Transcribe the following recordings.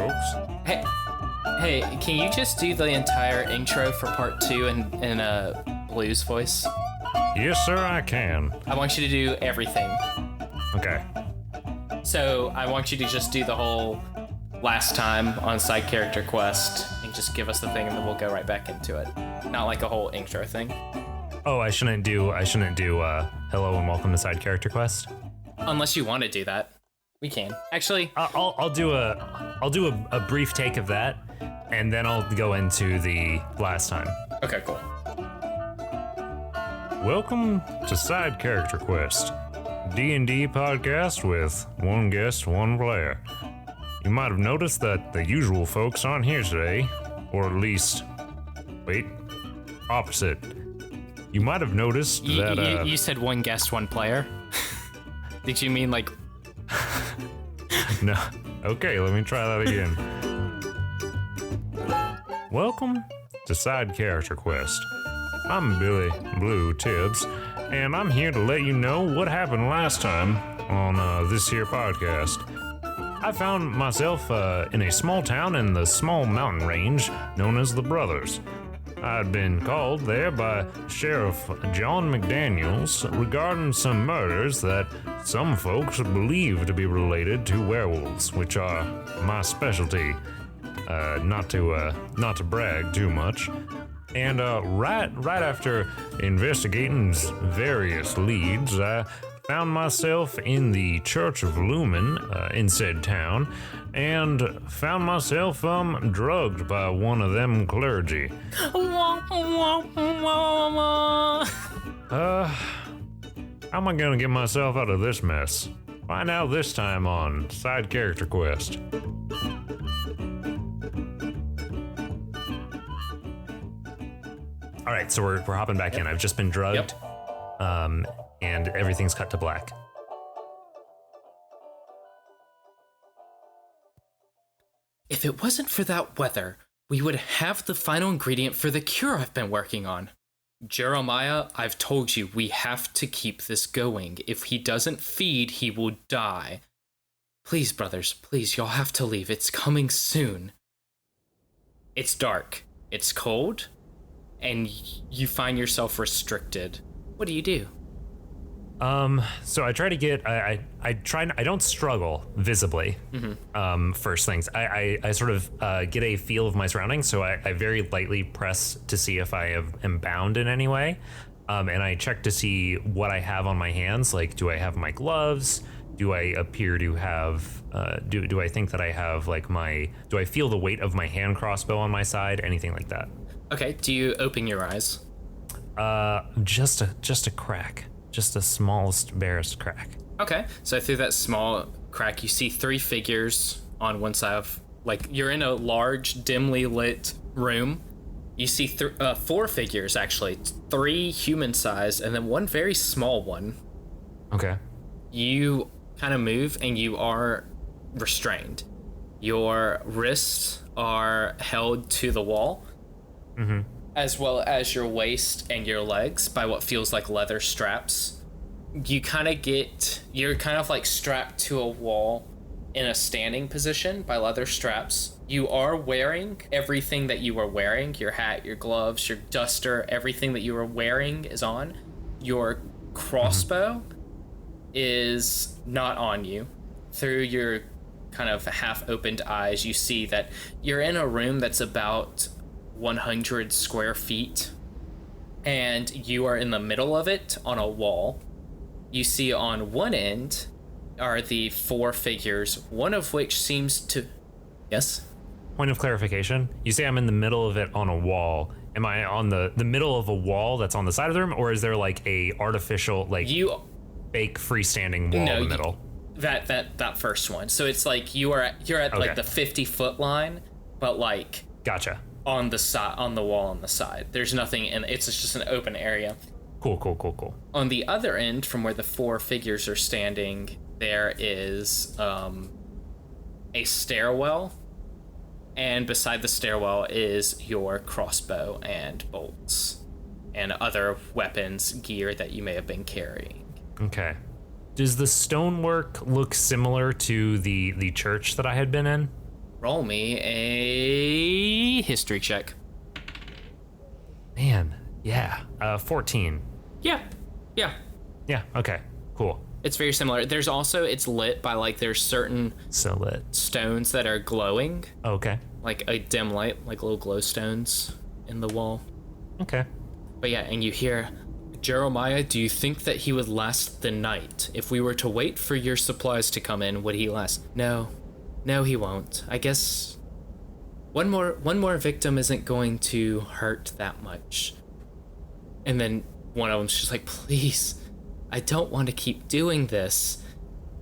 folks. Hey, can you just do the entire intro for part 2 in a blues voice? Yes, sir, I can. I want you to do everything. Okay. So I want you to just do the whole last time on side character quest and just give us the thing and then we'll go right back into it. Not like a whole intro thing. Oh, I shouldn't do hello and welcome to side character quest. Unless you want to do that. We can. Actually, I'll do a brief take of that, and then I'll go into the last time. okay, cool. Welcome to Side Character Quest, D&D podcast with one guest, one player. You might have noticed that the usual folks aren't here today, or at least, opposite. You might have noticed that you said one guest, one player. Did you mean like? No. Okay, let me try that again. Welcome to Side Character Quest. I'm Billy Blue Tibbs, and I'm here to let you know what happened last time on this here podcast. I found myself in a small town in the small mountain range known as the Brothers. I'd been called there by Sheriff John McDaniels regarding some murders that some folks believe to be related to werewolves, which are my specialty. Not to brag too much. And right after investigating various leads, I found myself in the Church of Lumen in said town, and found myself drugged by one of them clergy. How am I gonna get myself out of this mess? Find out this time on Side Character Quest. All right, so we're hopping back in. I've just been drugged, and everything's cut to black. If it wasn't for that weather, we would have the final ingredient for the cure I've been working on. Jeremiah, I've told you we have to keep this going. If he doesn't feed, he will die. Please, brothers, please, y'all have to leave. It's coming soon. It's dark. It's cold. And you find yourself restricted. What do you do? So I try to get, I don't struggle visibly, first things. I sort of get a feel of my surroundings, so I very lightly press to see if I am bound in any way. And I check to see what I have on my hands, like, do I have my gloves? Do I appear to have, do I think that I have, like, do I feel the weight of my hand crossbow on my side? Anything like that. Okay, do you open your eyes? Just a crack. Just the smallest, barest crack. Okay. So through that small crack, you see 3 figures on one side of, like, you're in a large, dimly lit room. You see 4 figures, actually. 3 human-sized, and then 1 very small one. Okay. You kind of move, and you are restrained. Your wrists are held to the wall. Mm-hmm. As well as your waist and your legs by what feels like leather straps. You're kind of like strapped to a wall in a standing position by leather straps. You are wearing everything that you are wearing, your hat, your gloves, your duster, everything that you are wearing is on. Your crossbow is not on you. Through your kind of half-opened eyes, you see that you're in a room that's about 100 square feet, and you are in the middle of it on a wall. You see on one end are the 4 figures, one of which seems to... Yes? Point of clarification. You say I'm in the middle of it on a wall. Am I on the middle of a wall that's on the side of the room, or is there like a artificial, like, fake freestanding wall in the middle? That first one. So it's like you're at okay, like the 50-foot line, but like... Gotcha. On the wall on the side. There's nothing in it's just an open area. Cool. On the other end, from where the 4 figures are standing, there is a stairwell, and beside the stairwell is your crossbow and bolts and other weapons, gear that you may have been carrying. Okay. Does the stonework look similar to the church that I had been in? Roll me a history check. Man, yeah. 14. Yeah. Yeah, okay, cool. It's very similar. There's also, it's lit by like, there's certain So lit. stones that are glowing. Okay. Like a dim light, like little glow stones in the wall. Okay. But yeah, and you hear, Jeremiah, do you think that he would last the night? If we were to wait for your supplies to come in, would he last? No, he won't. I guess one more victim isn't going to hurt that much. And then one of them's just like, please, I don't want to keep doing this.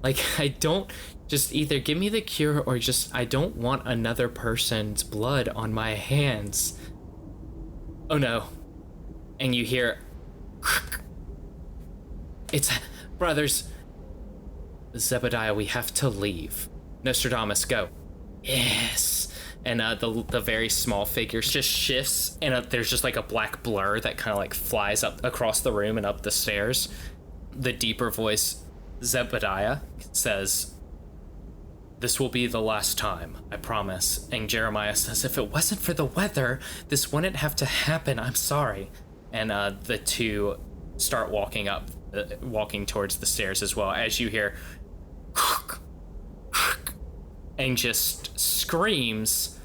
Like, I don't, just either give me the cure or just, I don't want another person's blood on my hands. Oh no. And you hear, it's brothers. Zebediah, we have to leave. Nostradamus, go. Yes. And the very small figure just shifts, and there's just like a black blur that kind of like flies up across the room and up the stairs. The deeper voice, Zebediah, says, this will be the last time, I promise. And Jeremiah says, if it wasn't for the weather, this wouldn't have to happen. I'm sorry. And the two start walking towards the stairs as well, as you hear and just screams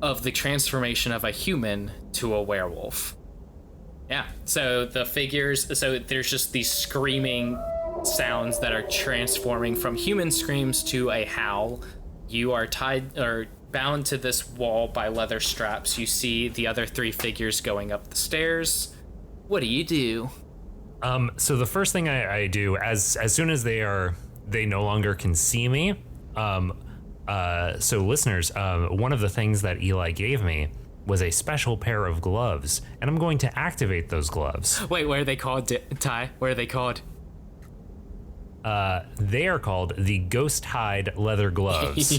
of the transformation of a human to a werewolf. Yeah, so the figures, so there's just these screaming sounds that are transforming from human screams to a howl. You are tied or bound to this wall by leather straps. You see the other three figures going up the stairs. What do you do? So the first thing I do, as soon as they no longer can see me, so listeners, one of the things that Eli gave me was a special pair of gloves, and I'm going to activate those gloves. Wait, what are they called, Ty? What are they called? They are called the Ghost Hide leather gloves.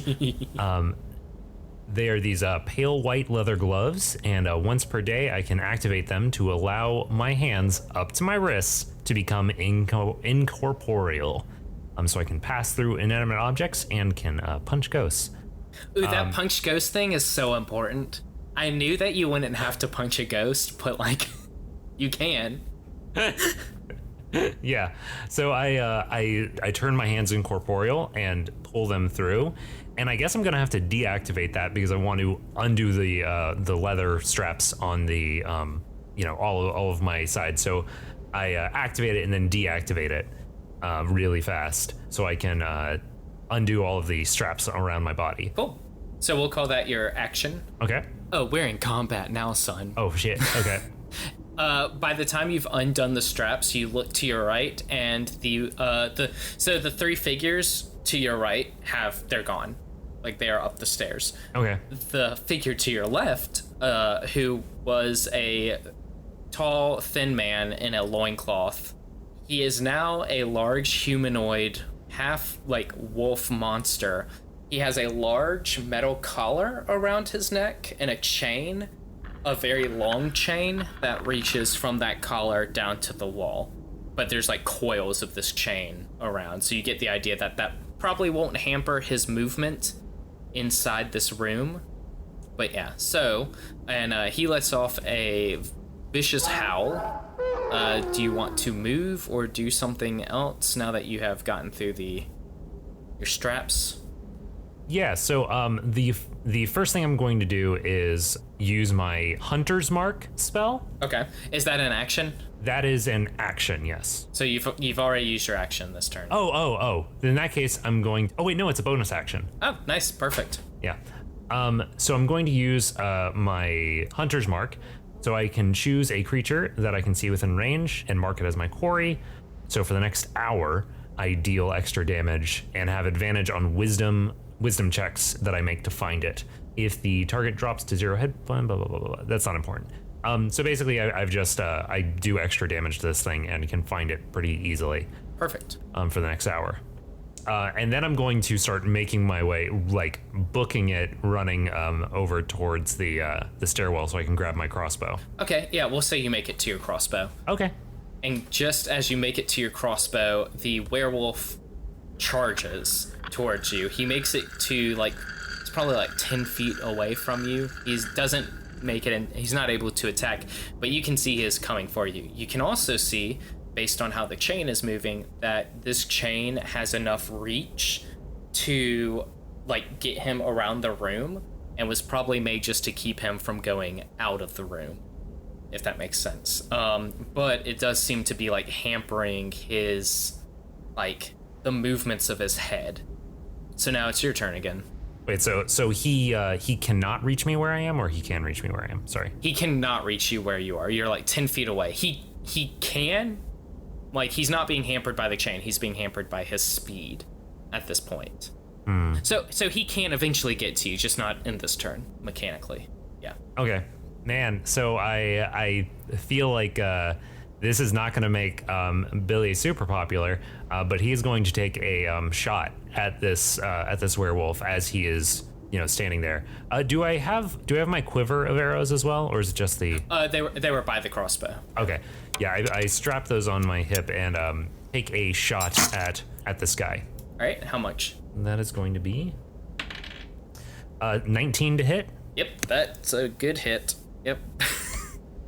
They are these pale white leather gloves, and once per day I can activate them to allow my hands up to my wrists to become incorporeal. So I can pass through inanimate objects and can punch ghosts. Ooh, that punch ghost thing is so important. I knew that you wouldn't have to punch a ghost, but like, you can. Yeah, so I turn my hands incorporeal and pull them through, and I guess I'm gonna have to deactivate that because I want to undo the leather straps on the all of my sides. So I activate it and then deactivate it really fast, so I can undo all of the straps around my body. Cool. So we'll call that your action. Okay. Oh, we're in combat now, son. Oh shit. Okay. By the time you've undone the straps, you look to your right, and the three figures to your right they're gone, like they are up the stairs. Okay. The figure to your left, who was a tall, thin man in a loincloth, he is now a large humanoid, half like wolf monster. He has a large metal collar around his neck and a chain. A very long chain that reaches from that collar down to the wall, but there's like coils of this chain around, so you get the idea that probably won't hamper his movement inside this room. But yeah, so, and he lets off a vicious howl. Do you want to move or do something else now that you have gotten through your straps? Yeah, so the first thing I'm going to do is use my Hunter's Mark spell. Okay. Is that an action? That is an action, yes. So you've already used your action this turn. Oh. In that case, I'm going... Oh, wait, no, it's a bonus action. Oh, nice. Perfect. Yeah. So I'm going to use my Hunter's Mark, so I can choose a creature that I can see within range and mark it as my quarry. So for the next hour, I deal extra damage and have advantage on wisdom checks that I make to find it. If the target drops to 0 hit point, blah, blah, blah, blah. That's not important. So basically, I've just, I do extra damage to this thing and can find it pretty easily. Perfect. For the next hour. And then I'm going to start making my way, like booking it, running over towards the stairwell so I can grab my crossbow. Okay, yeah, we'll say you make it to your crossbow. Okay. And just as you make it to your crossbow, the werewolf charges towards you. He makes it to, like, it's probably like 10 feet away from you. He doesn't make it, and he's not able to attack, but you can see he is coming for you. You can also see, based on how the chain is moving, that this chain has enough reach to like get him around the room, and was probably made just to keep him from going out of the room, if that makes sense. But it does seem to be like hampering his, like, the movements of his head. So now it's your turn again. Wait, so he cannot reach me where I am, or he can reach me where I am? Sorry. He cannot reach you where you are. You're like 10 feet away. He can, like, he's not being hampered by the chain. He's being hampered by his speed at this point. So he can eventually get to you, just not in this turn, mechanically. Yeah. Okay. Man, so I feel like this is not going to make Billy super popular, but he is going to take a shot at this werewolf as he is, standing there. Do I have my quiver of arrows as well, or is it just the? They were by the crossbow. Okay, yeah, I strap those on my hip and take a shot at this guy. All right, how much? That is going to be 19 to hit. Yep, that's a good hit. Yep.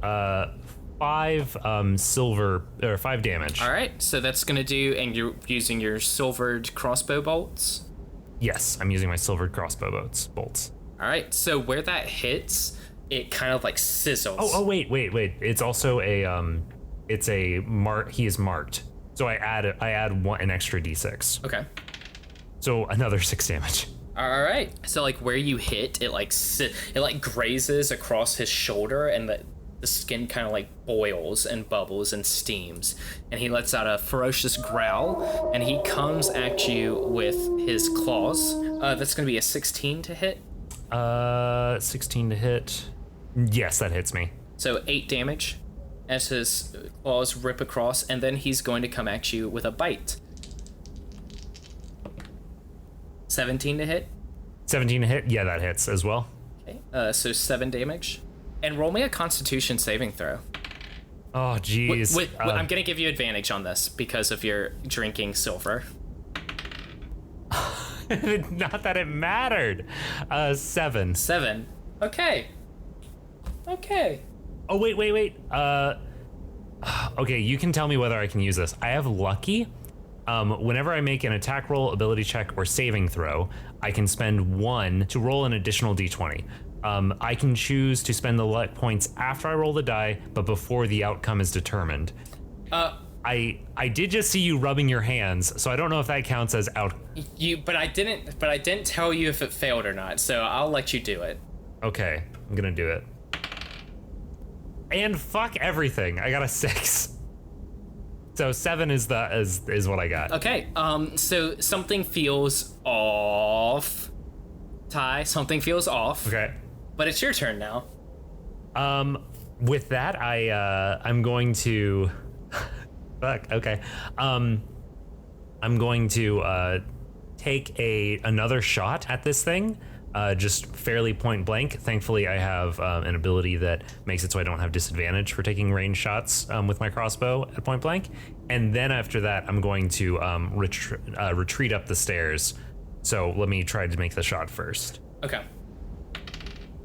5 silver, or 5 damage. All right, so that's gonna do, and you're using your silvered crossbow bolts. Yes, I'm using my silvered crossbow bolts. All right, so where that hits, it kind of like sizzles. Oh, wait. It's also a mark. He is marked, so I add an extra d6. Okay. So another 6 damage. All right, so like where you hit, it like grazes across his shoulder, and the skin kind of like boils and bubbles and steams, and he lets out a ferocious growl, and he comes at you with his claws. That's gonna be a 16 to hit. 16 to hit. Yes, that hits me. So 8 damage as his claws rip across, and then he's going to come at you with a bite. 17 to hit. 17 to hit. Yeah, that hits as well. Okay. So 7 damage. And roll me a Constitution saving throw. Oh, geez. I'm going to give you advantage on this because of your drinking silver. Not that it mattered. 7. 7. Okay. Oh, wait. Okay, you can tell me whether I can use this. I have lucky. Whenever I make an attack roll, ability check, or saving throw, I can spend 1 to roll an additional d20. I can choose to spend the luck points after I roll the die, but before the outcome is determined. I did just see you rubbing your hands, so I don't know if that counts as out. But I didn't tell you if it failed or not, so I'll let you do it. Okay, I'm gonna do it. And fuck everything. I got a 6. So 7 is what I got. Okay. So something feels off. Ty, something feels off. Okay. But it's your turn now. With that, I'm going to. Fuck. Okay. I'm going to take another shot at this thing. Just fairly point blank. Thankfully, I have an ability that makes it so I don't have disadvantage for taking range shots with my crossbow at point blank. And then after that, I'm going to retreat up the stairs. So let me try to make the shot first. Okay.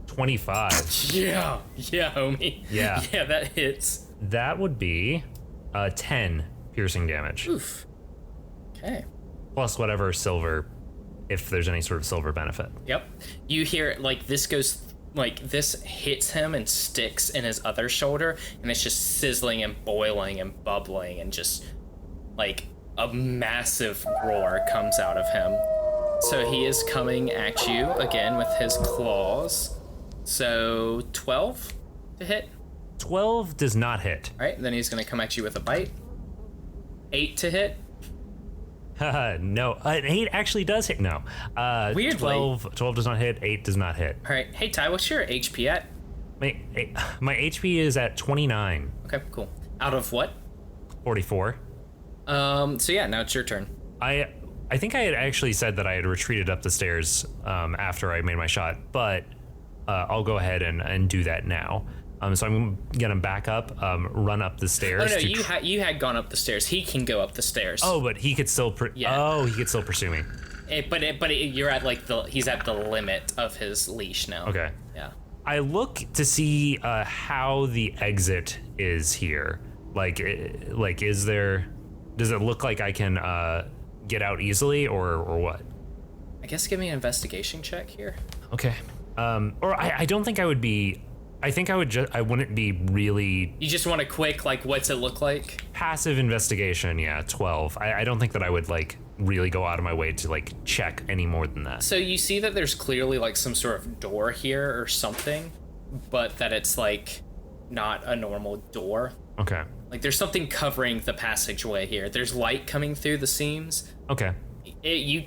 25. Yeah, homie. Yeah. Yeah, that hits. That would be 10 piercing damage. Oof. Okay. Plus whatever silver, if there's any sort of silver benefit. Yep. You hear, like, this hits him and sticks in his other shoulder, and it's just sizzling and boiling and bubbling, and just, like, a massive roar comes out of him. So he is coming at you again with his claws. So 12 to hit. 12 does not hit. All right, then he's going to come at you with a bite. 8 to hit. No, an 8 actually does hit. No. Weirdly. 12 does not hit. 8 does not hit. All right. Hey, Ty, what's your HP at? My HP is at 29. Okay, cool. Out of what? 44. So yeah, now it's your turn. I think I had actually said that I had retreated up the stairs after I made my shot, but I'll go ahead and do that now. So I'm gonna back up, run up the stairs. Oh no, you had gone up the stairs. He can go up the stairs. Oh, but he could still. He could still pursue me. You're at like he's at the limit of his leash now. Okay. Yeah. I look to see how the exit is here. Like does it look like I can get out easily or what? I guess give me an investigation check here. Okay. Or I don't think I would be. I think I wouldn't be really. You just want a quick, like, what's it look like? Passive investigation, yeah, 12. I don't think that I would, like, really go out of my way to, like, check any more than that. So you see that there's clearly, like, some sort of door here or something, but that it's, like, not a normal door. Okay. Like, there's something covering the passageway here. There's light coming through the seams. Okay. You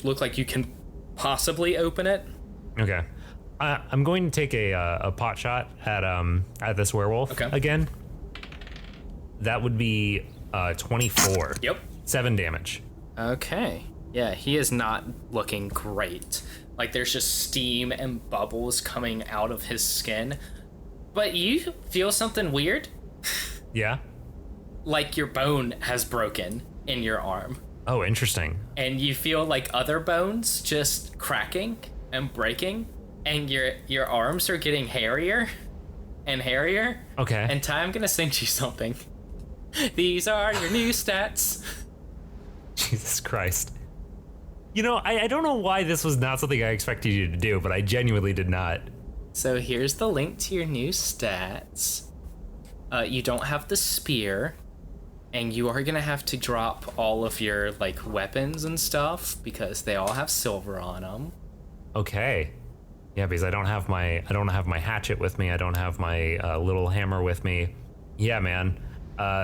look like you can possibly open it. Okay. I'm going to take a pot shot at this werewolf again. That would be 24. Yep. 7 damage. Okay. Yeah, he is not looking great. Like, there's just steam and bubbles coming out of his skin. But you feel something weird? Yeah? Like your bone has broken in your arm. Oh, interesting. And you feel like other bones just cracking and breaking. And your arms are getting hairier and hairier. Okay. And Ty, I'm gonna send you something. These are your new stats. Jesus Christ. You know, I don't know why this was not something I expected you to do, but I genuinely did not. So here's the link to your new stats. You don't have the spear, and you are gonna have to drop all of your like weapons and stuff because they all have silver on them. Okay. Yeah, because I don't have my hatchet with me. I don't have my little hammer with me. Yeah, man.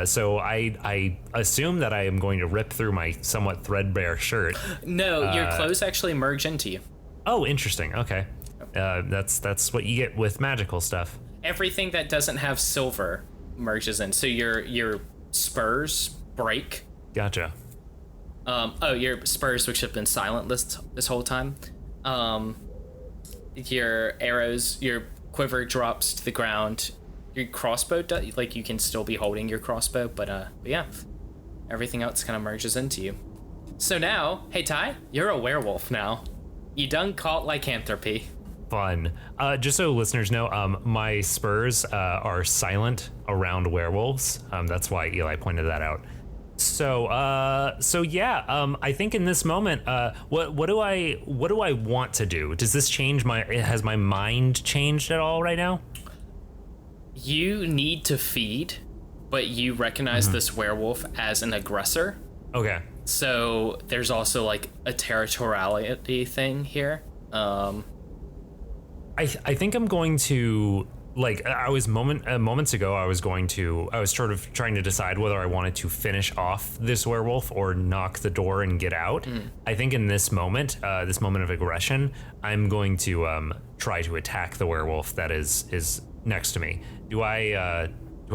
So I assume that I am going to rip through my somewhat threadbare shirt. No, your clothes actually merge into you. Oh, interesting. Okay. That's what you get with magical stuff. Everything that doesn't have silver merges in. So your spurs break. Gotcha. Your spurs, which have been silent this whole time. Your arrows, your quiver drops to the ground. Your crossbow, like you can still be holding your crossbow, but yeah, everything else kind of merges into you. So now, hey Ty, you're a werewolf now. You done caught lycanthropy. Fun. Just so listeners know, my spurs are silent around werewolves. That's why Eli pointed that out. So yeah, I think in this moment, what do I want to do? Does this change has my mind changed at all right now? You need to feed, but you recognize this werewolf as an aggressor. Okay. So there's also like a territoriality thing here. I think I'm going to, like, moments ago, I was sort of trying to decide whether I wanted to finish off this werewolf or knock the door and get out. I think in this moment of aggression, I'm going to try to attack the werewolf that is next to me. Do I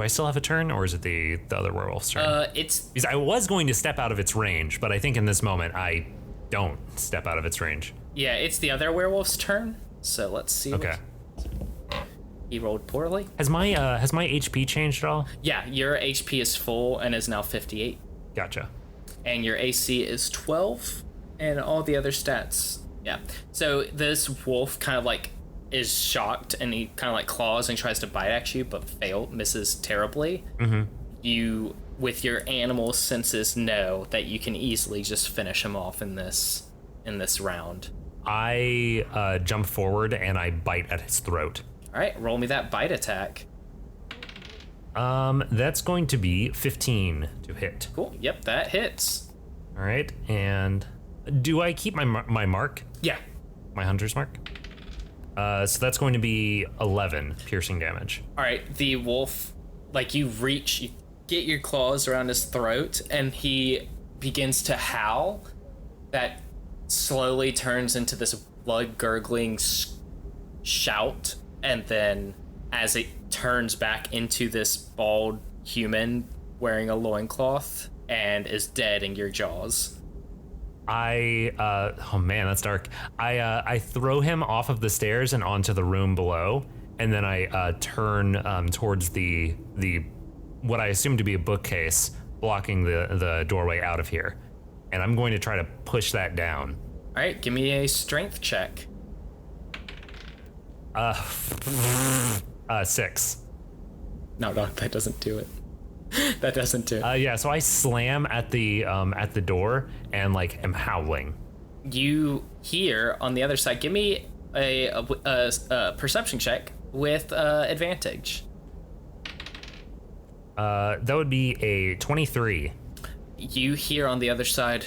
still have a turn, or is it the other werewolf's turn? Because I was going to step out of its range, but I think in this moment I don't step out of its range. Yeah, it's the other werewolf's turn. So let's see. Okay. He rolled poorly. Has my HP changed at all? Yeah, your HP is full and is now 58. Gotcha. And your AC is 12, and all the other stats. Yeah. So this wolf kind of like is shocked, and he kind of like claws and tries to bite at you, but misses terribly. Mm-hmm. You, with your animal senses, know that you can easily just finish him off in this round. I jump forward and I bite at his throat. All right, roll me that bite attack. That's going to be 15 to hit. Cool. Yep, that hits. All right, and do I keep my mark? Yeah. My hunter's mark? So that's going to be 11 piercing damage. All right, the wolf, like you get your claws around his throat, and he begins to howl. That slowly turns into this blood-gurgling shout, and then as it turns back into this bald human wearing a loincloth and is dead in your jaws. Oh man, that's dark. I throw him off of the stairs and onto the room below, and then I turn towards the what I assume to be a bookcase blocking the doorway out of here. and I'm going to try to push that down. All right, give me a strength check. 6. No, that doesn't do it. That doesn't do it. Yeah, so I slam at the door and like am howling. You hear on the other side. Give me a perception check with advantage. That would be a 23. You hear on the other side.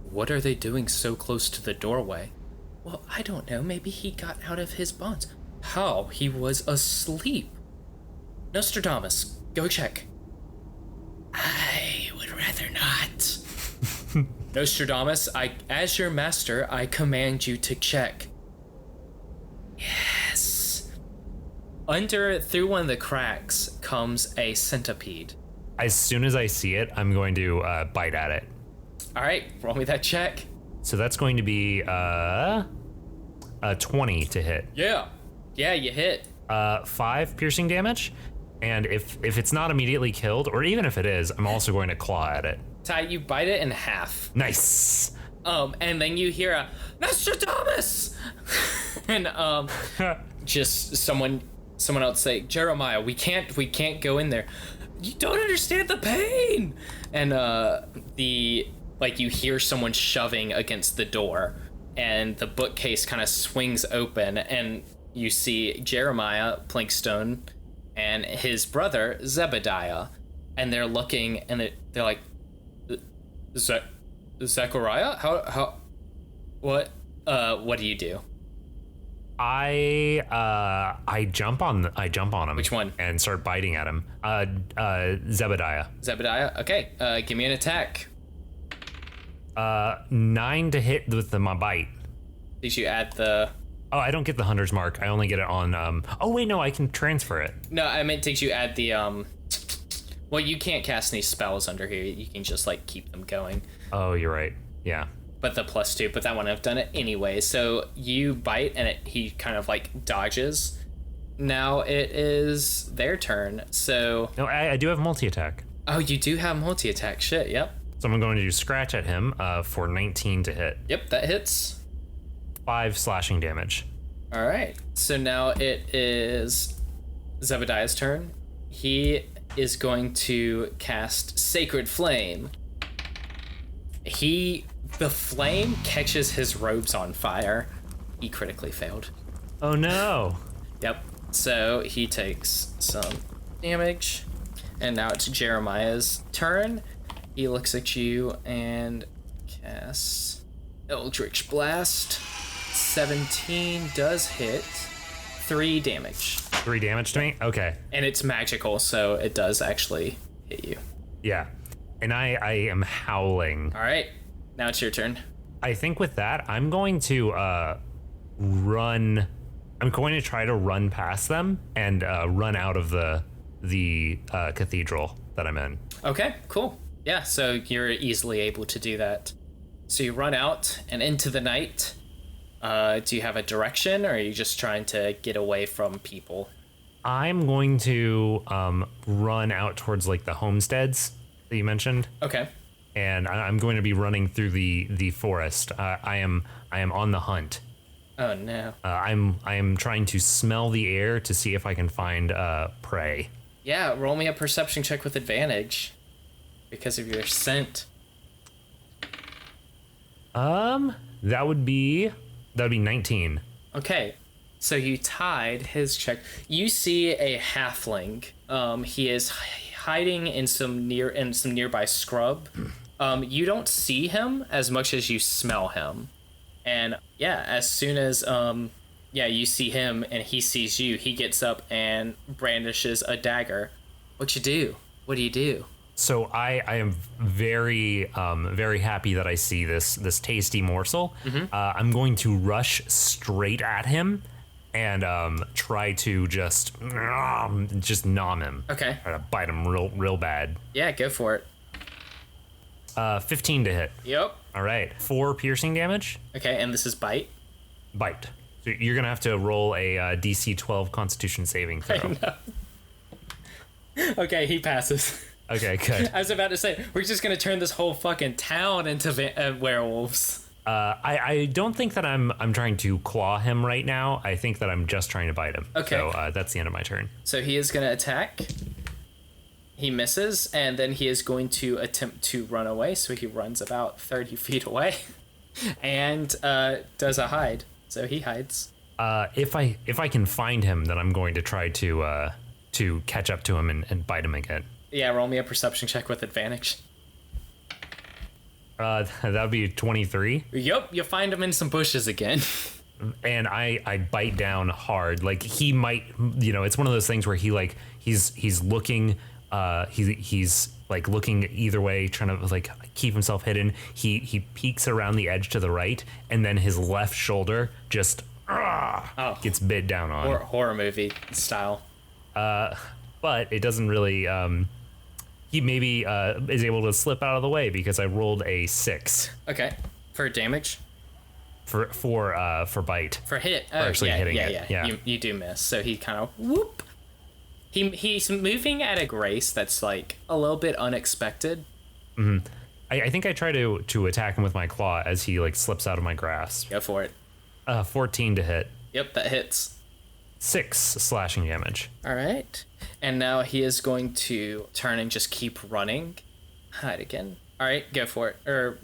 What are they doing so close to the doorway? Well, I don't know. Maybe he got out of his bonds. How? He was asleep. Nostradamus, go check. I would rather not. Nostradamus, as your master, I command you to check. Yes. Through one of the cracks comes a centipede. As soon as I see it, I'm going to bite at it. All right, roll me that check. So that's going to be a 20 to hit. Yeah, you hit. 5 piercing damage, and if it's not immediately killed, or even if it is, I'm also going to claw at it. Ty, you bite it in half. Nice. And then you hear a Nostradamus, and just someone else say, Jeremiah, we can't go in there. You don't understand the pain. And you hear someone shoving against the door, and the bookcase kind of swings open, and you see Jeremiah Plinkstone and his brother Zebediah, and they're looking, and they're like, Zechariah? How? What do you do? I jump on him. Which one? And start biting at him. Zebediah. Zebediah. Okay. Give me an attack. 9 to hit with my bite. Did you add the? Oh, I don't get the hunter's mark. I only get it on. Oh wait, no, I can transfer it. No, I meant did you add the Well, you can't cast any spells under here. You can just like keep them going. Oh, you're right. Yeah. But the +2, but that one I've done it anyway. So you bite, and he kind of like dodges. Now it is their turn. So no, I do have multi-attack. Oh, you do have multi-attack. Shit. Yep. So I'm going to scratch at him for 19 to hit. Yep, that hits. 5 slashing damage. All right. So now it is Zebediah's turn. He is going to cast Sacred Flame. The flame catches his robes on fire. He critically failed. Oh no. Yep. So he takes some damage. And now it's Jeremiah's turn. He looks at you and casts Eldritch Blast. 17 does hit. 3 damage. 3 damage to me? Okay. And it's magical, so it does actually hit you. Yeah. And I am howling. All right. Now it's your turn. I think with that, I'm going to run. I'm going to try to run past them and run out of the cathedral that I'm in. Okay, cool. Yeah, so you're easily able to do that. So you run out and into the night. Do you have a direction, or are you just trying to get away from people? I'm going to run out towards like the homesteads that you mentioned. Okay. And I'm going to be running through the forest. I am on the hunt. Oh no. I am trying to smell the air to see if I can find prey. Yeah, roll me a perception check with advantage because of your scent. That would be 19. Okay. So you tied his check. You see a halfling. He is hiding in some nearby scrub. You don't see him as much as you smell him. And yeah, as soon as you see him and he sees you, he gets up and brandishes a dagger. What you do? What do you do? So I am very happy that I see this tasty morsel. Mm-hmm. I'm going to rush straight at him and try to just nom him. Okay. Try to bite him real bad. Yeah, go for it. 15 to hit. Yep. All right. 4 piercing damage. Okay, and this is bite? Bite. So you're going to have to roll a DC 12 Constitution saving throw. I know. Okay, he passes. Okay, good. I was about to say, we're just gonna turn this whole fucking town into werewolves. I don't think that I'm trying to claw him right now. I think that I'm just trying to bite him. Okay. So that's the end of my turn. So he is gonna attack. He misses, and then he is going to attempt to run away. So he runs about 30 feet away, and does a hide. So he hides. If I can find him, then I'm going to try to catch up to him and bite him again. Yeah, roll me a perception check with advantage. That would be 23. Yup, you find him in some bushes again. And I bite down hard. Like he might, it's one of those things where he's looking, he's like looking either way, trying to like keep himself hidden. He peeks around the edge to the right, and then his left shoulder just gets bit down on. Horror movie style. But it doesn't really. He maybe is able to slip out of the way because I rolled a 6. Okay, for damage. For bite. For hit. For actually hitting it. Yeah. You do miss. So he kind of whoop. He's moving at a grace that's like a little bit unexpected. Mm-hmm. I think I try to attack him with my claw as he like slips out of my grasp. Go for it. 14 to hit. Yep, that hits. 6 slashing damage. All right. And now he is going to turn and just keep running. Hide again. All right, go for it.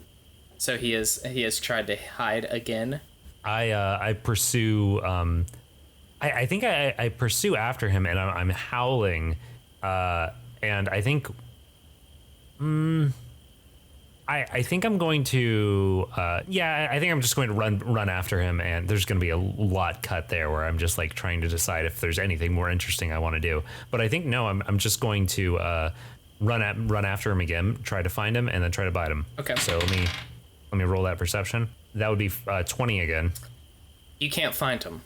So he has tried to hide again. I pursue. I think I pursue after him, and I'm howling. And I think. I think I'm going to, I think I'm just going to run after him, and there's going to be a lot cut there where I'm just like trying to decide if there's anything more interesting I want to do. But I think no, I'm just going to run after him again, try to find him, and then try to bite him. Okay. So let me roll that perception. That would be 20 again. You can't find him.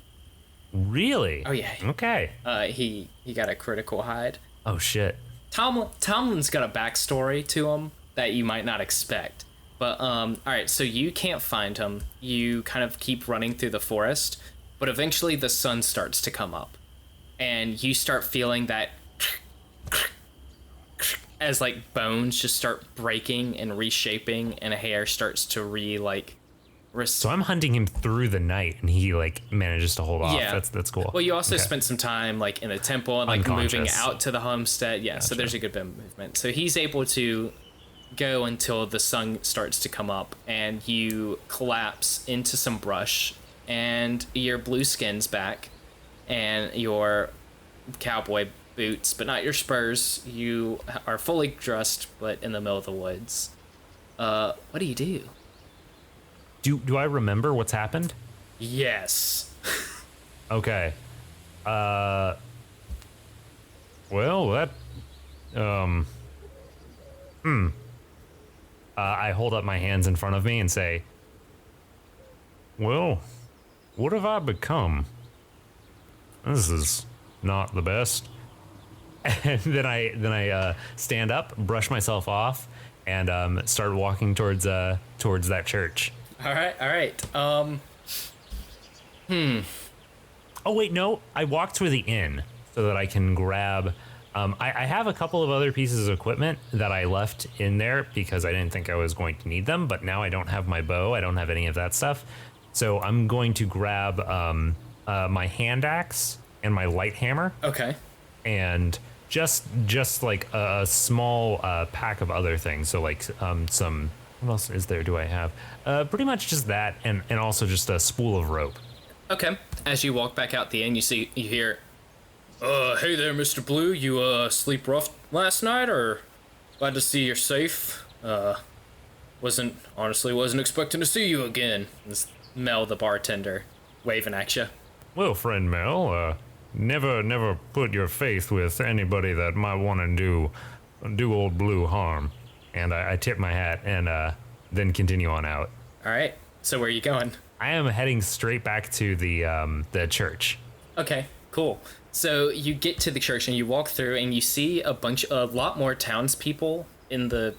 Really? Oh yeah. Okay. He got a critical hide. Oh shit. Tomlin's got a backstory to him that you might not expect. But all right, so you can't find him. You kind of keep running through the forest, but eventually the sun starts to come up, and you start feeling that as like bones just start breaking and reshaping, and hair starts to So I'm hunting him through the night, and he like manages to hold off. Yeah. That's cool. Well, you also spent some time like in the temple and like moving out to the homestead. Yeah, Gotcha. So there's a good bit of movement. So he's able to go until the sun starts to come up, and you collapse into some brush, and your blue skin's back, and your cowboy boots, but not your spurs. You are fully dressed, but in the middle of the woods. What do you do? Do I remember what's happened? Yes. Okay. Well, that. I hold up my hands in front of me and say, "Well, what have I become? This is not the best." And then I stand up, brush myself off, and start walking towards that church. All right. Oh wait, no. I walk to the inn so that I can grab. I have a couple of other pieces of equipment that I left in there because I didn't think I was going to need them. But now I don't have my bow. I don't have any of that stuff. So I'm going to grab my hand axe and my light hammer. Okay. And just like a small pack of other things. So like some. What else is there? Do I have? Pretty much just that, and also just a spool of rope. Okay. As you walk back out the inn, you hear, hey there, Mr. Blue. You sleep rough last night, or glad to see you're safe? Wasn't expecting to see you again. It's Mel, the bartender, waving at you. Well, friend Mel, never put your faith with anybody that might want to do old Blue harm. And I tip my hat and then continue on out. All right. So where are you going? I am heading straight back to the church. Okay, cool. So you get to the church and you walk through and you see a lot more townspeople in the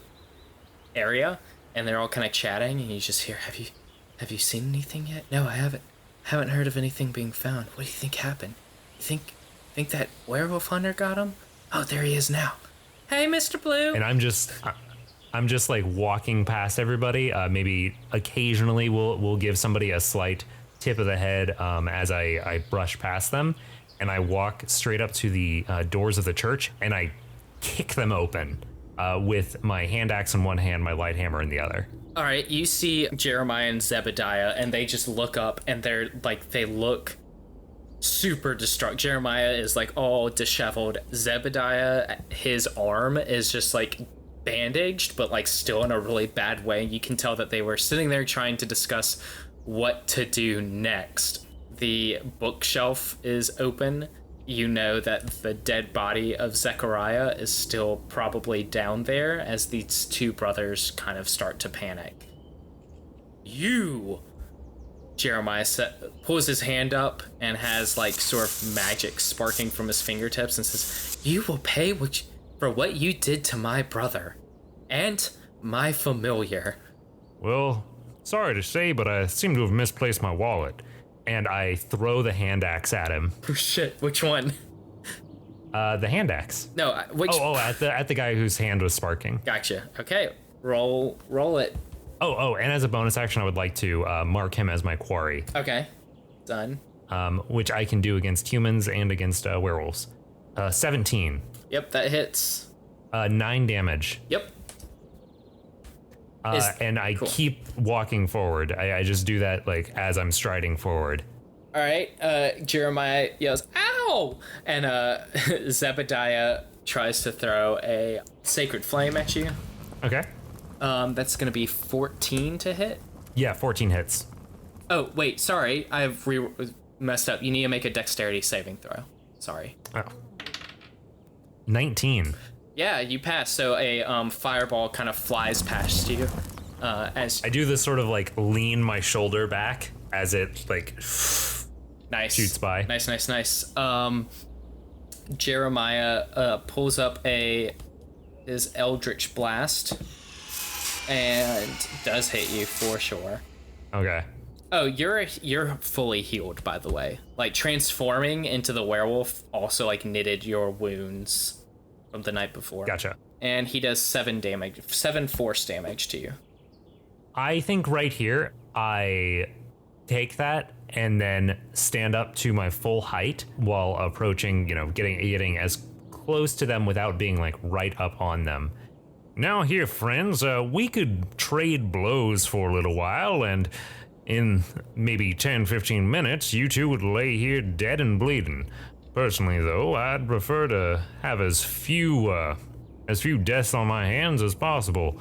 area, and they're all kind of chatting, and you just hear, have you seen anything yet? No, I haven't heard of anything being found. What do you think happened? You think that werewolf hunter got him? Oh, there he is now. Hey, Mr. Blue. And I'm just like walking past everybody. Maybe occasionally we'll give somebody a slight tip of the head as I brush past them, and I walk straight up to the doors of the church and I kick them open with my hand axe in one hand, my light hammer in the other. All right, you see Jeremiah and Zebediah, and they just look up, and they're like, they look super distraught. Jeremiah is like all disheveled. Zebediah, his arm is just like bandaged, but like still in a really bad way. You can tell that they were sitting there trying to discuss what to do next. The bookshelf is open. You know that the dead body of Zechariah is still probably down there as these two brothers kind of start to panic. Jeremiah pulls his hand up and has like sort of magic sparking from his fingertips and says, "You will pay for what you did to my brother and my familiar." Well, sorry to say, but I seem to have misplaced my wallet. And I throw the hand axe at him. Oh shit, which one? The hand axe. No, which... Oh, at the guy whose hand was sparking. Gotcha. Okay, roll it. Oh, and as a bonus action, I would like to mark him as my quarry. Okay, done. Which I can do against humans and against werewolves. 17. Yep, that hits. 9 damage. Yep. And I keep walking forward. I just do that like as I'm striding forward. All right. Jeremiah yells, "Ow!" And Zebediah tries to throw a sacred flame at you. Okay. That's gonna be 14 to hit. Yeah, 14 hits. Oh wait, sorry, I've messed up. You need to make a dexterity saving throw. Sorry. Oh. 19. Yeah, you pass. So a fireball kind of flies past you. As I do this sort of like lean my shoulder back as it like nice shoots by. Nice. Jeremiah pulls up his Eldritch Blast and does hit you for sure. Okay. Oh, you're fully healed, by the way. Like transforming into the werewolf also like knitted your wounds from the night before. Gotcha. And he does 7 force damage to you. I think right here I take that and then stand up to my full height while approaching, getting as close to them without being like right up on them. Now here, friends, we could trade blows for a little while, and in maybe 10-15 minutes, you two would lay here dead and bleeding. Personally, though, I'd prefer to have as few deaths on my hands as possible.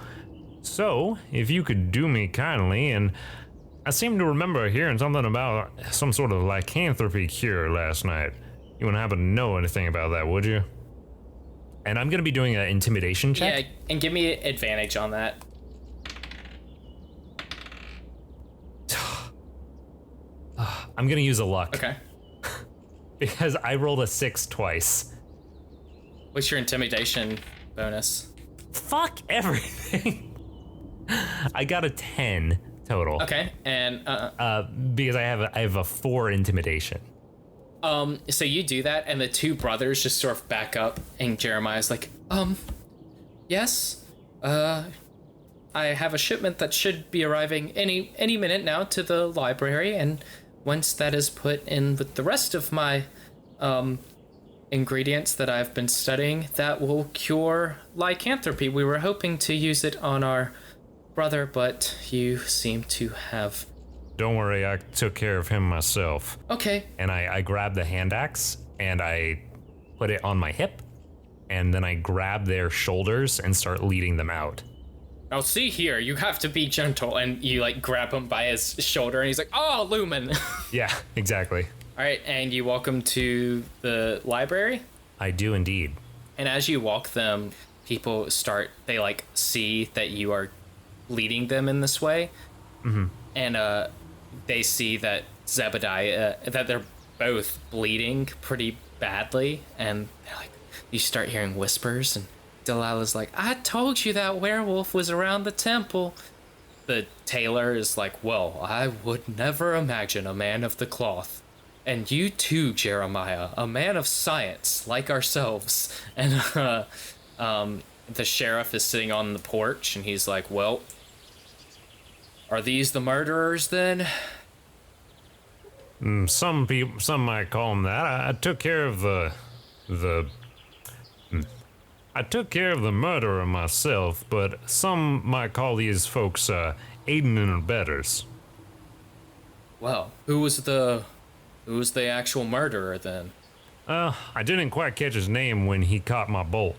So, if you could do me kindly, and I seem to remember hearing something about some sort of lycanthropy cure last night. You wouldn't happen to know anything about that, would you? And I'm gonna be doing an intimidation check. Yeah, and give me advantage on that. I'm gonna use a luck. Okay. Because I rolled a 6 twice. What's your intimidation bonus? Fuck everything. I got a 10 total. Okay, and because I have a 4 intimidation. so you do that, and the two brothers just sort of back up, and Jeremiah's like, yes, I have a shipment that should be arriving any minute now to the library, and once that is put in with the rest of my ingredients that I've been studying, that will cure lycanthropy. We were hoping to use it on our brother, but you seem to have... Don't worry, I took care of him myself. Okay. And I grab the hand axe and I put it on my hip, and then I grab their shoulders and start leading them out. Now see here, you have to be gentle, and you like grab him by his shoulder, and he's like, "Oh, Lumen." Yeah, exactly. All right, and you walk him to the library. I do indeed. And as you walk them, people they like see that you are leading them in this way, and they see that Zebediah, that they're both bleeding pretty badly, and they're like, you start hearing whispers, and Delilah's like, "I told you that werewolf was around the temple." The tailor is like, "Well, I would never imagine a man of the cloth. And you too, Jeremiah, a man of science, like ourselves." And The sheriff is sitting on the porch, and he's like, well, are these the murderers then? Some might call them that. I took care of I took care of the murderer myself, but some might call these folks aiding and abettors. Well, who was the actual murderer then? I didn't quite catch his name when he caught my bolt.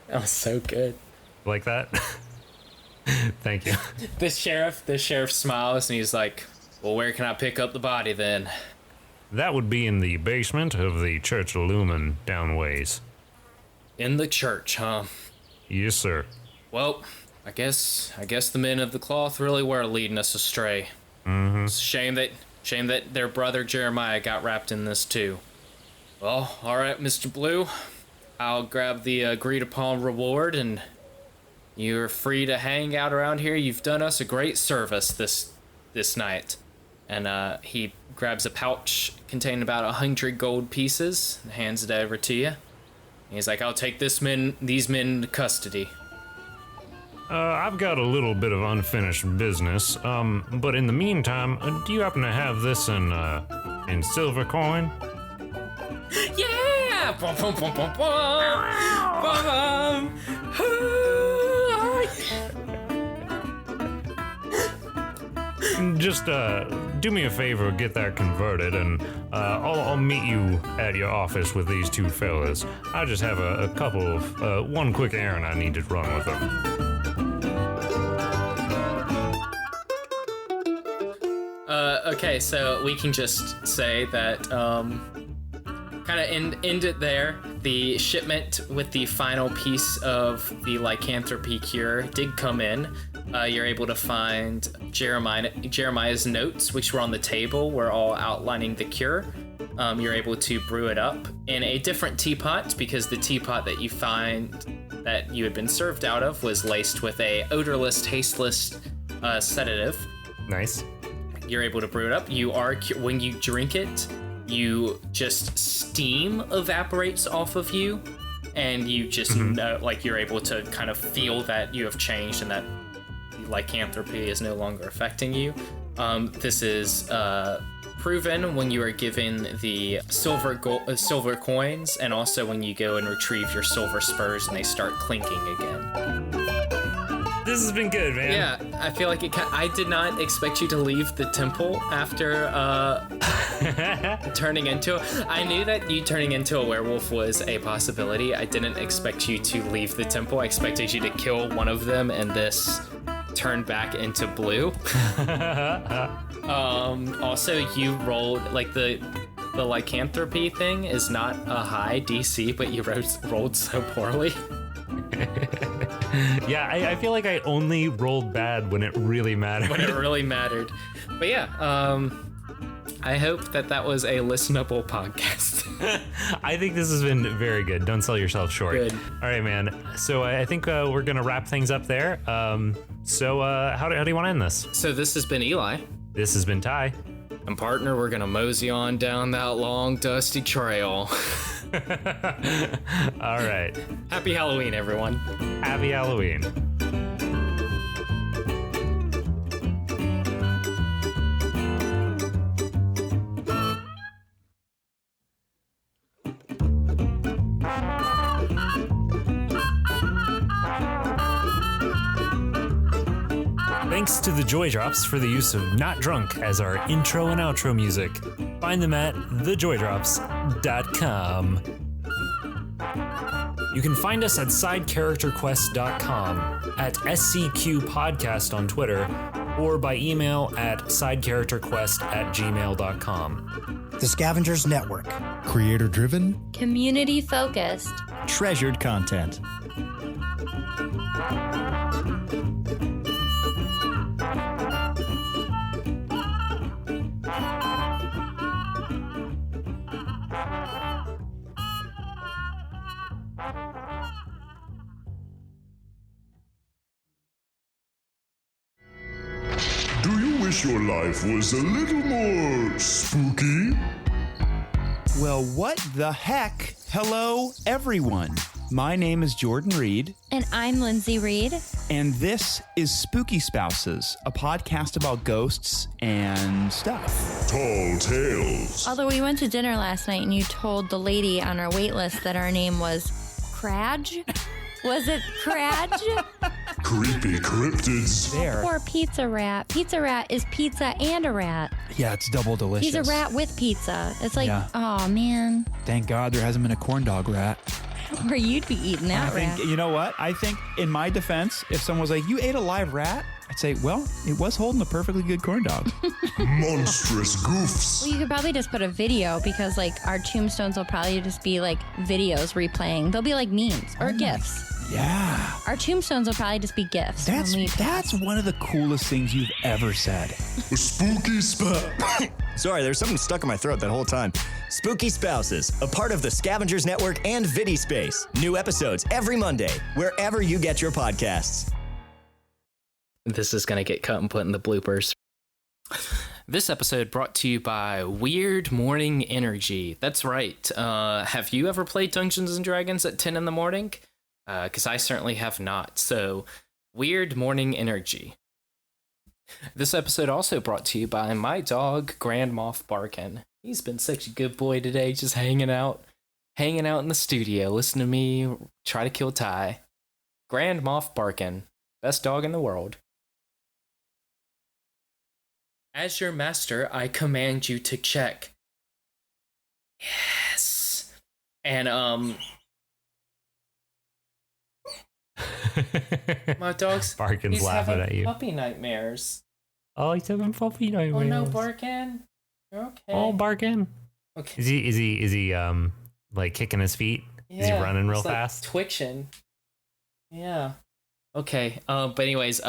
That was so good. Like that? Thank you. The sheriff smiles and he's like, well, where can I pick up the body then? That would be in the basement of the Church of Lumen downways. In the church, huh? Yes, sir. Well, I guess the men of the cloth really were leading us astray. Mm-hmm. It's a shame that their brother Jeremiah got wrapped in this too. Well, all right, Mr. Blue, I'll grab the agreed upon reward, and you're free to hang out around here. You've done us a great service this night. And he grabs a pouch containing about 100 gold pieces and hands it over to you. And he's like, I'll take these men into custody. I've got a little bit of unfinished business, but in the meantime, do you happen to have this in silver coin? Yeah! Bum, bum, bum, bum, bum. Just do me a favor, get that converted, and I'll meet you at your office with these two fellas. I just have a couple of one quick errand I need to run with them. Okay, so we can just say that kind of end it there. The shipment with the final piece of the lycanthropy cure did come in. You're able to find Jeremiah's notes, which were on the table, were all outlining the cure. You're able to brew it up in a different teapot, because the teapot that you find that you had been served out of was laced with a odorless, tasteless sedative. Nice. You're able to brew it up. When you drink it, you just steam evaporates off of you, and you just know, like, you're able to kind of feel that you have changed and that lycanthropy is no longer affecting you. This is proven when you are given the silver coins, and also when you go and retrieve your silver spurs and they start clinking again. This has been good, man. Yeah, I feel like I did not expect you to leave the temple after turning into. I knew that you turning into a werewolf was a possibility. I didn't expect you to leave the temple. I expected you to kill one of them and this turn back into blue. Also, you rolled, like, the lycanthropy thing is not a high DC, but you rolled so poorly. Yeah, I feel like I only rolled bad when it really mattered. But yeah, I hope that was a listenable podcast. I think this has been very good. Don't sell yourself short. Good. All right, man. So I think we're going to wrap things up there. So how do you want to end this? So this has been Eli. This has been Ty. And partner, we're going to mosey on down that long, dusty trail. All right. Happy Halloween, everyone. Happy Halloween. Thanks to the Joy Drops for the use of Not Drunk as our intro and outro music. Find them at thejoydrops.com. You can find us at sidecharacterquest.com, at SCQ Podcast on Twitter, or by email at sidecharacterquest@gmail.com. The Scavengers Network. Creator-driven, community-focused, treasured content. Do you wish your life was a little more spooky? Well, what the heck Hello, everyone. My name is Jordan Reed. And I'm Lindsay Reed. And this is Spooky Spouses, a podcast about ghosts and stuff. Tall tales. Although we went to dinner last night and you told the lady on our wait list that our name was Cradge. Was it Cradge? Creepy cryptids. There. Or Pizza Rat. Pizza Rat is pizza and a rat. Yeah, it's double delicious. He's a rat with pizza. It's like, Yeah. oh man. Thank God there hasn't been a corn dog rat. Or you'd be eating that I rat. think, you know what? I think in my defense, if someone was like, you ate a live rat? I'd say, well, it was holding a perfectly good corn dog. Monstrous goofs. Well, you could probably just put a video because like our tombstones will probably just be like videos replaying. They'll be like memes or GIFs. Yeah. Our tombstones will probably just be GIFs. when we pass. That's one of the coolest things you've ever said. A spooky spot. Sorry, there's something stuck in my throat that whole time. Spooky Spouses, a part of the Scavengers Network and VidiSpace. New episodes every Monday, wherever you get your podcasts. This is going to get cut and put in the bloopers. This episode brought to you by Weird Morning Energy. That's right. Have you ever played Dungeons & Dragons at 10 in the morning? Because I certainly have not. So, Weird Morning Energy. This episode also brought to you by my dog, Grand Moff Barkin. He's been such a good boy today, just hanging out in the studio, listening to me try to kill Ty. Grand Moff Barkin, best dog in the world. As your master, I command you to check. Yes. And, my dog's Barkin's he's laughing having at you. puppy nightmares. Oh, he's having puppy nightmares. Oh no, Barkin. You're okay. Oh, Barkin. Okay. Is he like kicking his feet? Is he running real he's, like, fast? Twitching. Yeah. Okay. But anyways,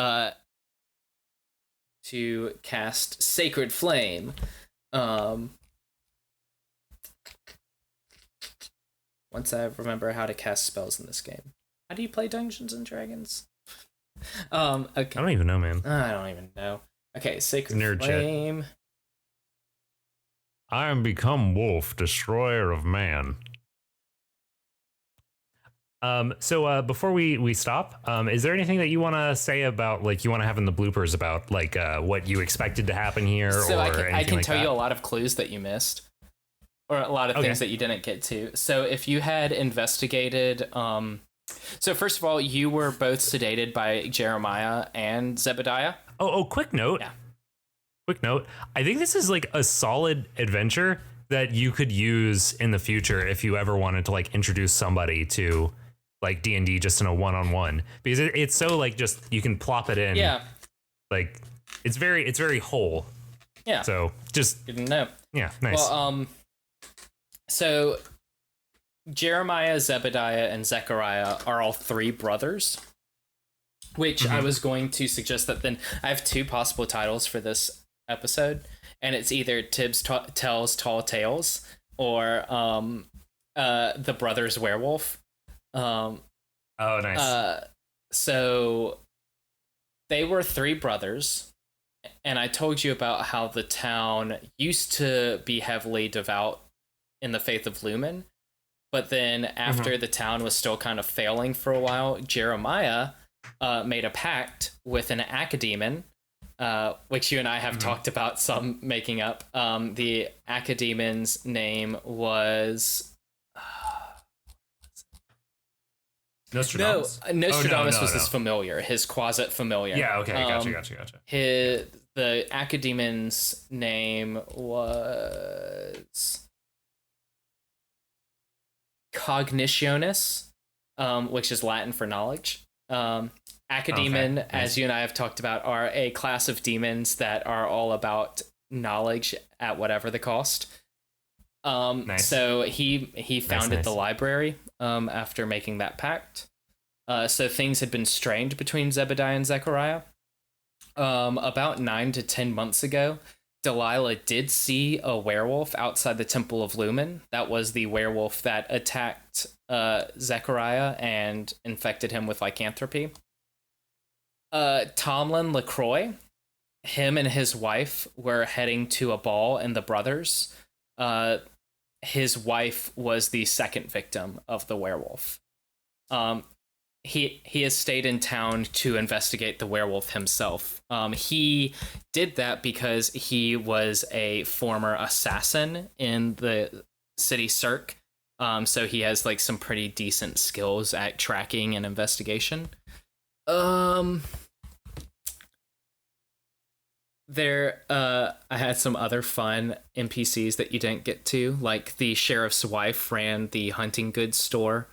to cast Sacred Flame. Once I remember how to cast spells in this game. How do you play Dungeons and Dragons? Okay. I don't even know, man. I don't even know. Okay, Sacred Nerd chat. Flame. I am become wolf, destroyer of man. So before we stop, is there anything that you want to say about, like, you want to have in the bloopers about, like, what you expected to happen here? So or I can like tell that? you a lot of clues that you missed, or a lot of things that you didn't get to. So if you had investigated, so first of all, you were both sedated by Jeremiah and Zebediah. Oh, quick note. Yeah. Quick note. I think this is like a solid adventure that you could use in the future if you ever wanted to like introduce somebody to like D&D just in a one-on-one, because it's so like just you can plop it in. Yeah. Like it's very whole. Yeah. So just Didn't know. yeah, nice. Well, so Jeremiah, Zebediah, and Zechariah are all three brothers, which I was going to suggest that then I have two possible titles for this episode, and it's either Tibbs Tells Tall Tales or The Brothers Werewolf. Oh, nice. So they were three brothers, and I told you about how the town used to be heavily devout in the faith of Lumen, but then after the town was still kind of failing for a while, Jeremiah made a pact with an academon, which you and I have talked about some making up. The academon's name was... Nostradamus? No, Nostradamus was no. his familiar, his quasit familiar. Yeah, okay, gotcha. The academon's name was Cognitionis, which is Latin for knowledge. Academon, Okay, nice. as you and I have talked about, are a class of demons that are all about knowledge at whatever the cost. Nice. So he founded nice. the library after making that pact. So things had been strained between Zebediah and Zechariah. About 9 to 10 months ago, Delilah did see a werewolf outside the Temple of Lumen. That was the werewolf that attacked Zechariah and infected him with lycanthropy. Tomlin LaCroix, him and his wife were heading to a ball in the Brothers. his wife was the second victim of the werewolf. He has stayed in town to investigate the werewolf himself. He did that because he was a former assassin in the city cirque. So he has like some pretty decent skills at tracking and investigation. I had some other fun NPCs that you didn't get to, like the sheriff's wife ran the hunting goods store.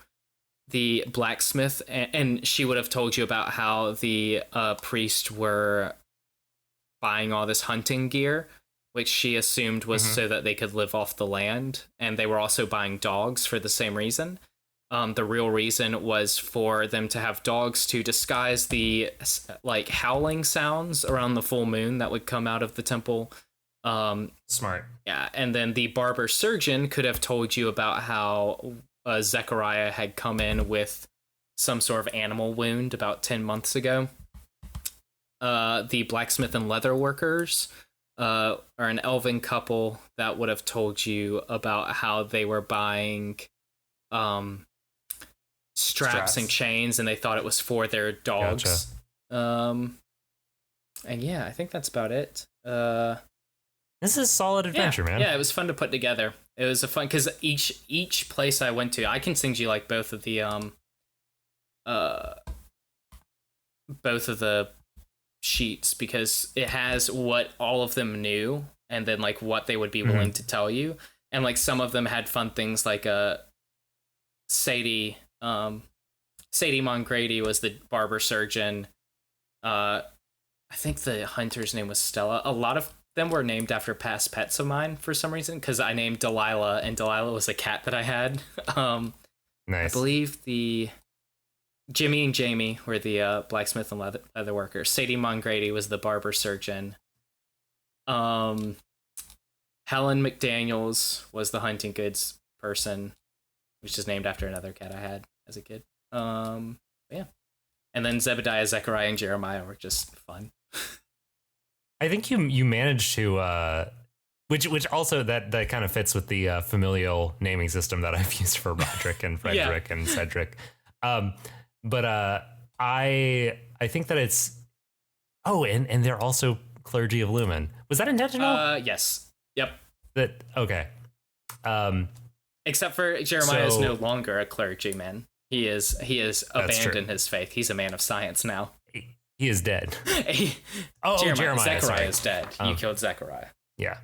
The blacksmith, and she would have told you about how the priests were buying all this hunting gear, which she assumed was so that they could live off the land, and they were also buying dogs for the same reason. The real reason was for them to have dogs to disguise the like howling sounds around the full moon that would come out of the temple. Smart. Yeah, and then the barber surgeon could have told you about how Zechariah had come in with some sort of animal wound about 10 months ago. The blacksmith and leather workers are an elven couple that would have told you about how they were buying straps and chains, and they thought it was for their dogs. Gotcha. And yeah, I think that's about it. This is a solid adventure, man. Yeah, it was fun to put together. It was a fun because each place I went to, I can send you like both of the sheets, because it has what all of them knew and then like what they would be willing to tell you, and like some of them had fun things like Sadie Mongrady was the barber surgeon. I think the hunter's name was Stella. A lot of them were named after past pets of mine for some reason, because I named Delilah, and Delilah was a cat that I had. Nice. I believe the Jimmy and Jamie were the blacksmith and leather workers. Sadie Mongrady was the barber surgeon. Helen McDaniels was the hunting goods person, which is named after another cat I had as a kid. Yeah. And then Zebediah, Zechariah, and Jeremiah were just fun. I think you managed to, which also that kind of fits with the familial naming system that I've used for Roderick and Frederick and Cedric. But I think that it's, and they're also clergy of Lumen. Was that intentional? Yes. Yep. Okay. Except for Jeremiah is no longer a clergyman. He is abandoned his faith. He's a man of science now. He is dead. Jeremiah. Zechariah is dead. You killed Zechariah. Yeah.